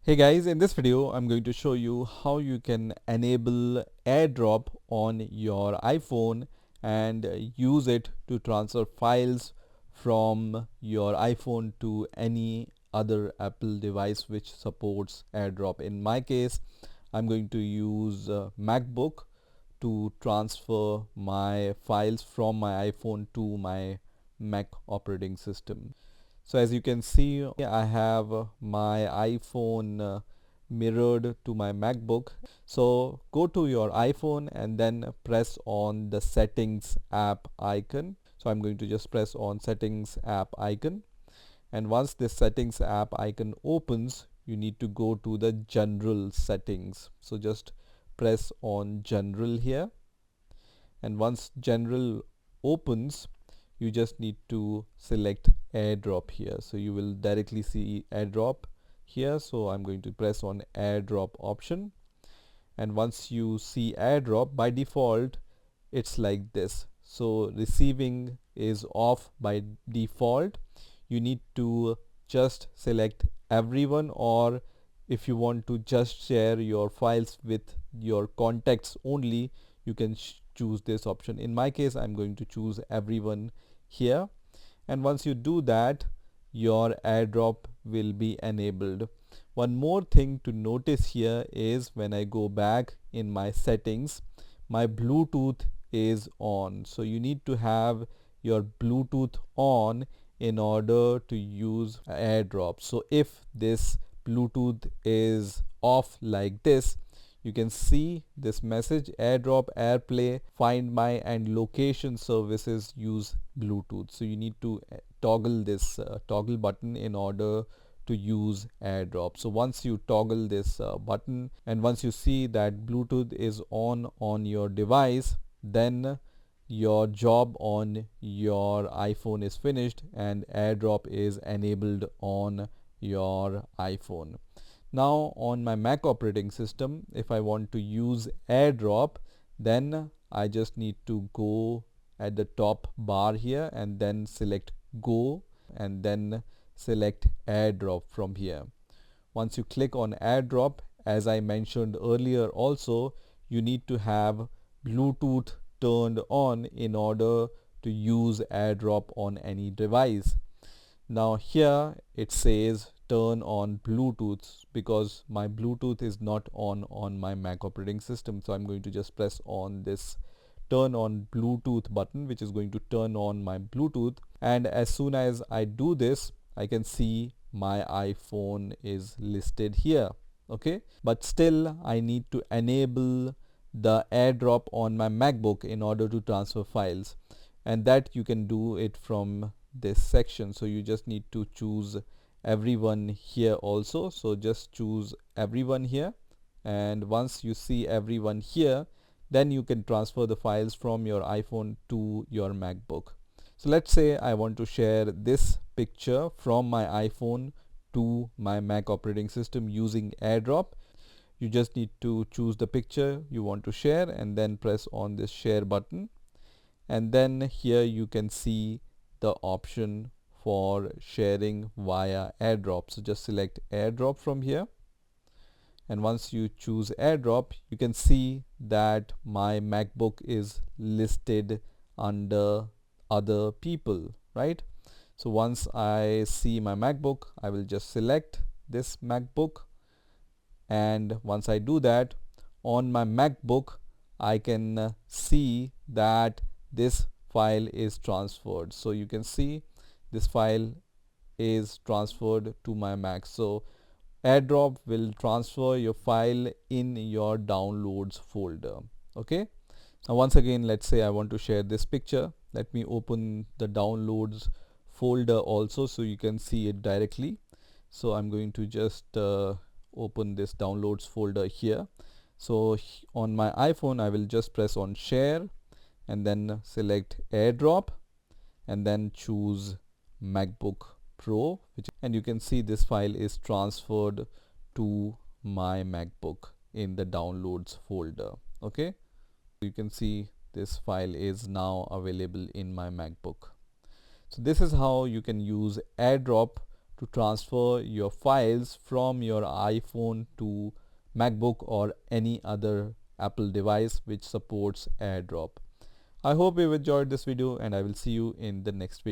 Hey guys, in this video I'm going to show you how you can enable AirDrop on your iPhone and use it to transfer files from your iPhone to any other Apple device which supports AirDrop. In my case, I'm going to use MacBook to transfer my files from my iPhone to my Mac operating system. So as you can see, I have my iPhone mirrored to my MacBook. So go to your iPhone and then press on the settings app icon. So I'm going to just press on settings app icon. And once this settings app icon opens, you need to go to the general settings. So just press on general here. And once general opens, you just need to select AirDrop here. So you will directly see AirDrop here. So I'm going to press on AirDrop option. And once you see AirDrop, by default, it's like this. So receiving is off by default. You need to just select everyone, or if you want to just share your files with your contacts only, you can choose this option. In my case, I'm going to choose everyone here. And once you do that, your AirDrop will be enabled. One more thing to notice here is when I go back in my settings, my Bluetooth is on. So you need to have your Bluetooth on in order to use AirDrop. So if this Bluetooth is off like this, you can see this message: AirDrop, AirPlay, Find My and location services use Bluetooth. So you need to toggle this toggle button in order to use AirDrop. So once you toggle this button and once you see that Bluetooth is on your device, then your job on your iPhone is finished and AirDrop is enabled on your iPhone. Now on my Mac operating system, if I want to use AirDrop, then I just need to go at the top bar here and then select Go and then select AirDrop from here. Once you click on AirDrop, as I mentioned earlier also, you need to have Bluetooth turned on in order to use AirDrop on any device. Now here it says turn on Bluetooth because my Bluetooth is not on my Mac operating system. So I'm going to just press on this turn on Bluetooth button, which is going to turn on my Bluetooth. And as soon as I do this, I can see my iPhone is listed here. Okay, but still I need to enable the AirDrop on my MacBook in order to transfer files, and that you can do it from this section. So you just need to choose everyone here also. So just choose everyone here, and once you see everyone here, then you can transfer the files from your iPhone to your MacBook. So let's say I want to share this picture from my iPhone to my Mac operating system using AirDrop. You just need to choose the picture you want to share and then press on this share button, and then here you can see the option for sharing via AirDrop. So just select AirDrop from here, and once you choose AirDrop, you can see that my MacBook is listed under other people, right? So once I see my MacBook, I will just select this MacBook, and once I do that, on my MacBook I can see that this file is transferred. So you can see this file is transferred to my Mac. So AirDrop will transfer your file in your downloads folder. Okay, now once again, let's say I want to share this picture. Let me open the downloads folder also so you can see it directly. So I'm going to just open this downloads folder here. So on my iPhone I will just press on share and then select AirDrop and then choose MacBook Pro, and you can see this file is transferred to my MacBook in the downloads folder. Okay, you can see this file is now available in my MacBook. So this is how you can use AirDrop to transfer your files from your iPhone to MacBook or any other Apple device which supports AirDrop. I hope you've enjoyed this video, and I will see you in the next video.